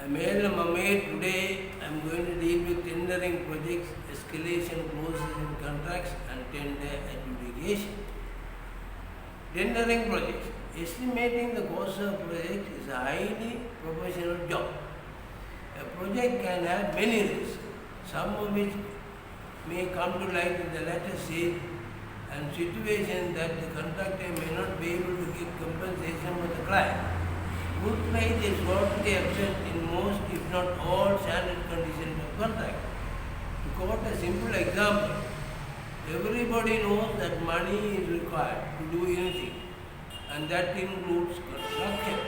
I'm L. Mamed. Today I'm going to deal with tendering projects, escalation clauses in contracts and tender adjudication. Tendering projects. Estimating the cost of a project is a highly professional job. A project can have many risks, some of which may come to light in the latter stage and situations that the contractor may not be able to give compensation for the client. Good faith is broadly absent in most, if not all, standard conditions of contract. To quote a simple example, everybody knows that money is required to do anything, and that includes construction.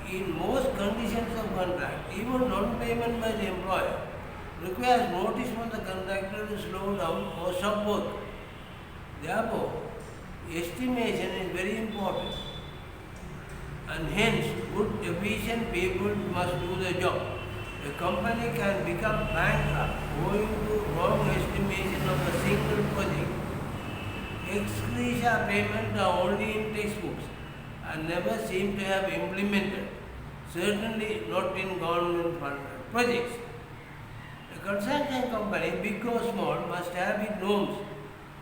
In most conditions of contract, even non-payment by the employer requires notice from the contractor to slow down or stop work. Therefore, estimation is very important, and hence good efficient people must do the job. A company can become bankrupt owing to wrong estimation of a single project. Ex gratia payments are only in textbooks and never seem to have implemented, certainly not in government funded projects. A construction company, big or small, must have its norms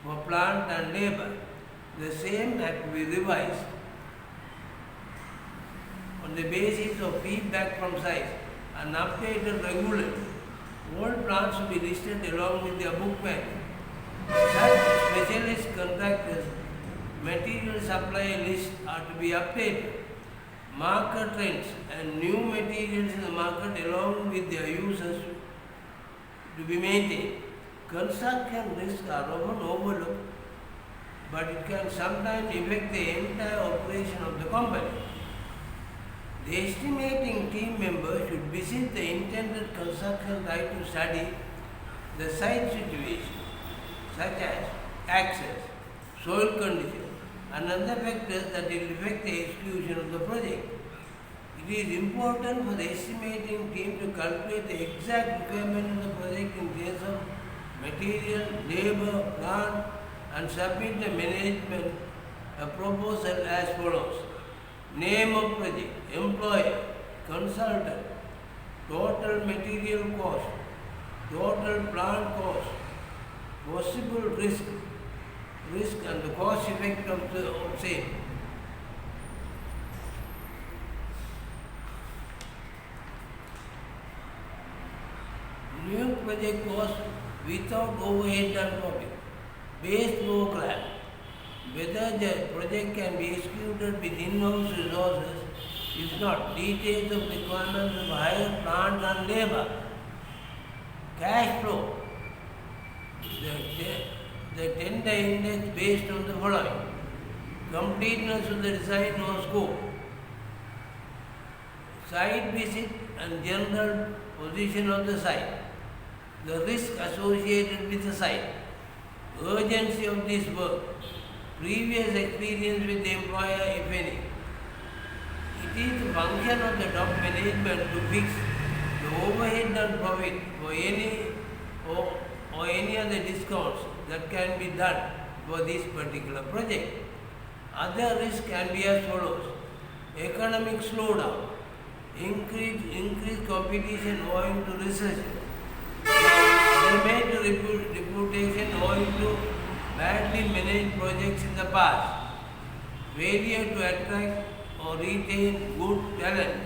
for plant and labor. The same have to be revised on the basis of feedback from sites and updated regularly. All plants will be listed along with their book value. Such specialist contractors' material supply lists are to be updated. Market trends and new materials in the market along with their users to be maintained. Construction risks are often overlooked, but it can sometimes affect the entire operation of the company. The estimating team member should visit the intended construction site to study the site situation, such as access, soil conditions, and other factors that will affect the execution of the project. It is important for the estimating team to calculate the exact requirement of the project in terms of material, labor, plant, and submit the management a proposal as follows. Name of project, employer, consultant, total material cost, total plant cost, possible risk and the cost effect of the same. New project cost without overhead and profit. Base program. Whether the project can be executed with in-house resources, if not, details of requirements of higher plant and labor. Cash flow. The tender index based on the following. Completeness of the design or scope. Site visit and general position of the site. The risk associated with the site. Urgency of this work. Previous experience with the employer, if any. It is the function of the top management to fix the overhead and profit for any or any other discounts that can be done for this particular project. Other risks can be as follows. Economic slowdown, increased competition owing to recession, damaged reputation owing to badly managed projects in the past, failure to attract or retain good talent,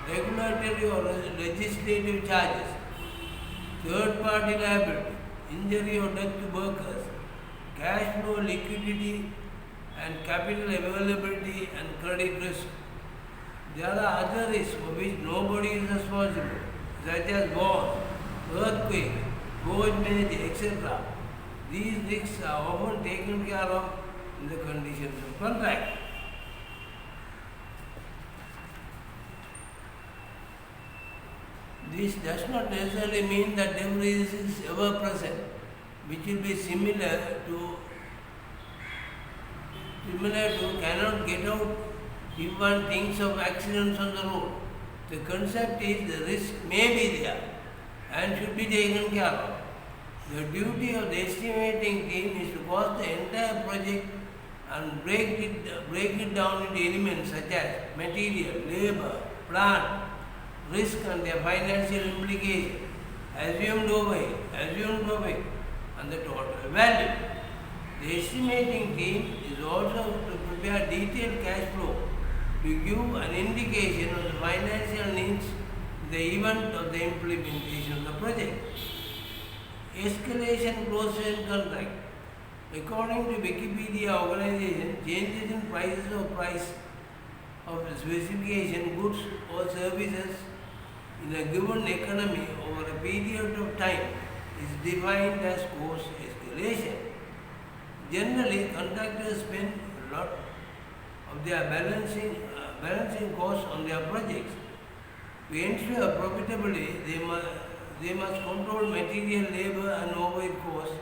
regulatory or legislative charges, third-party liability, injury or death to workers, cash flow, liquidity and capital availability and credit risk. There are other risks for which nobody is responsible, such as war, earthquake, force majeure, etc. These risks are often taken care of in the conditions of contract. This does not necessarily mean that every risk is ever present, which will be similar to cannot get out if one thinks of accidents on the road. The concept is the risk may be there and should be taken care of. The duty of the estimating team is to cost the entire project and break it down into elements such as material, labor, plant, risk and their financial implication, assumed overhead, and the total value. The estimating team is also to prepare detailed cash flow to give an indication of the financial needs in the event of the implementation of the project. Escalation clauses in contract. According to Wikipedia organization, changes in price of specification, goods or services in a given economy over a period of time is defined as cost escalation. Generally, contractors spend a lot of their balancing costs on their projects. To ensure profitability, they must control material, labor and overhead costs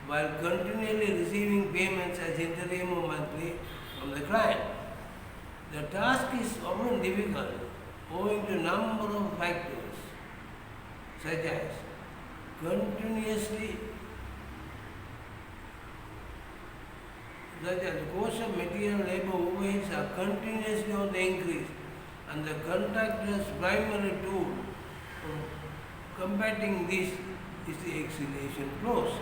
while continually receiving payments as interim or monthly from the client. The task is often difficult owing to a number of factors such as the cost of material, labor, overheads are continuously on the increase, and the contractor's primary tool for combating this is the escalation clause.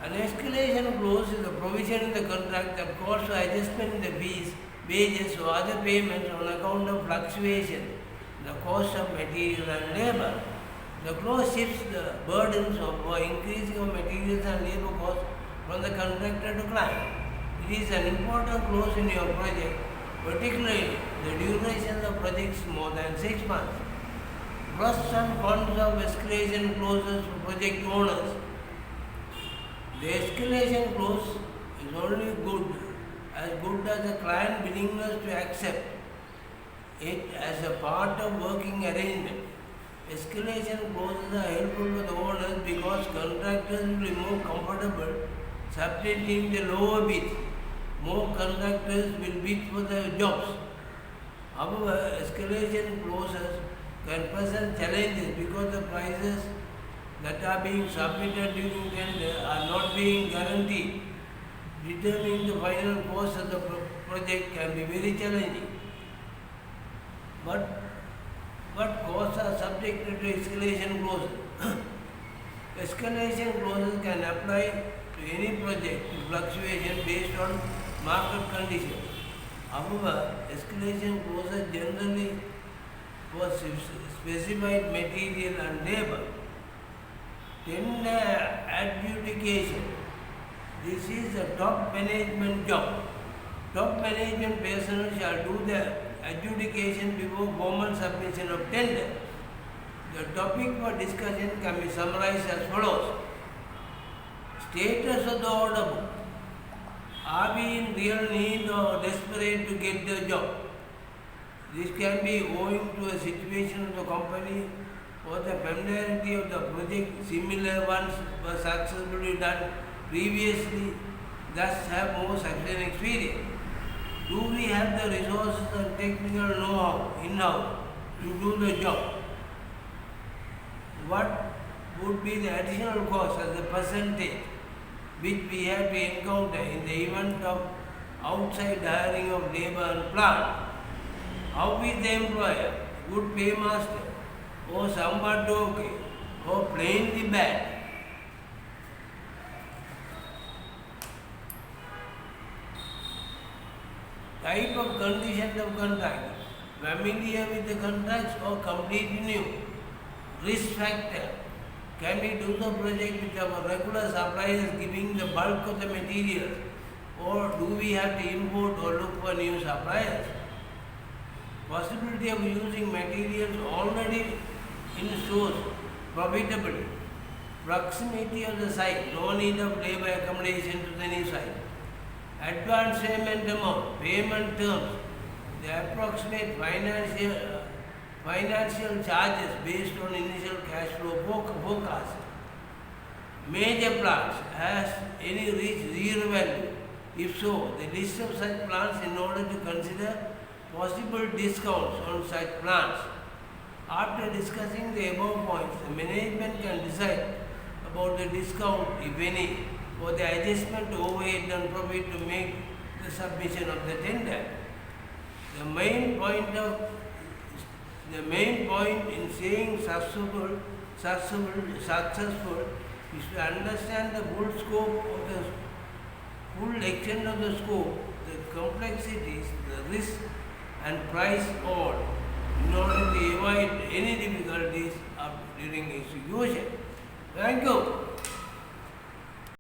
An escalation clause is a provision in the contract that calls for adjustment in the fees, wages or other payments on account of fluctuation in the cost of material and labor. The clause shifts the burdens of increasing of materials and labor costs from the contractor to client. It is an important clause in your project, particularly the duration of projects more than 6 months. Plus some funds of escalation clauses for project owners. The escalation clause is only good as the client's willingness to accept it as a part of working arrangement. Escalation clauses are helpful for the owners because contractors will be more comfortable substituting the lower bids. More contractors will bid for the jobs. However, escalation clauses can present challenges because the prices that are being submitted during tender are not being guaranteed. Determining the final cost of the project can be very challenging. But costs are subject to escalation clauses. Escalation clauses can apply to any project with fluctuation based on market conditions. However, escalation clauses generally for specified material and labor. Tender adjudication. This is a top management job. Top management personnel shall do the adjudication before formal submission of tender. The topic for discussion can be summarized as follows. Status of the order book. Are we in real need or desperate to get the job? This can be owing to a situation of the company or the familiarity of the project. Similar ones were successfully done previously, thus have more success experience. Do we have the resources and technical know-how in-house to do the job? What would be the additional cost as a percentage which we have to encounter in the event of outside hiring of labor and plant? How is the employer, good paymaster, or somewhat okay, or plainly bad? Type of conditions of contract. Familiar with the contracts or completely new? Risk factor. Can we do the project with our regular suppliers giving the bulk of the materials, or do we have to import or look for new suppliers? Possibility of using materials already in source profitably. Proximity of the site, no need of labor accommodation to the new site. Advance payment amount, payment terms, the approximate financial charges based on initial cash flow forecast. Major plants, has any reached zero value? If so, the list of such plants in order to consider possible discounts on such plants. After discussing the above points, the management can decide about the discount, if any, for the adjustment to overhead and profit to make the submission of the tender. The main point in saying successful is to understand the full scope of the full extent of the scope, the complexities, the risk and price all, in order to avoid any difficulties during execution. Thank you.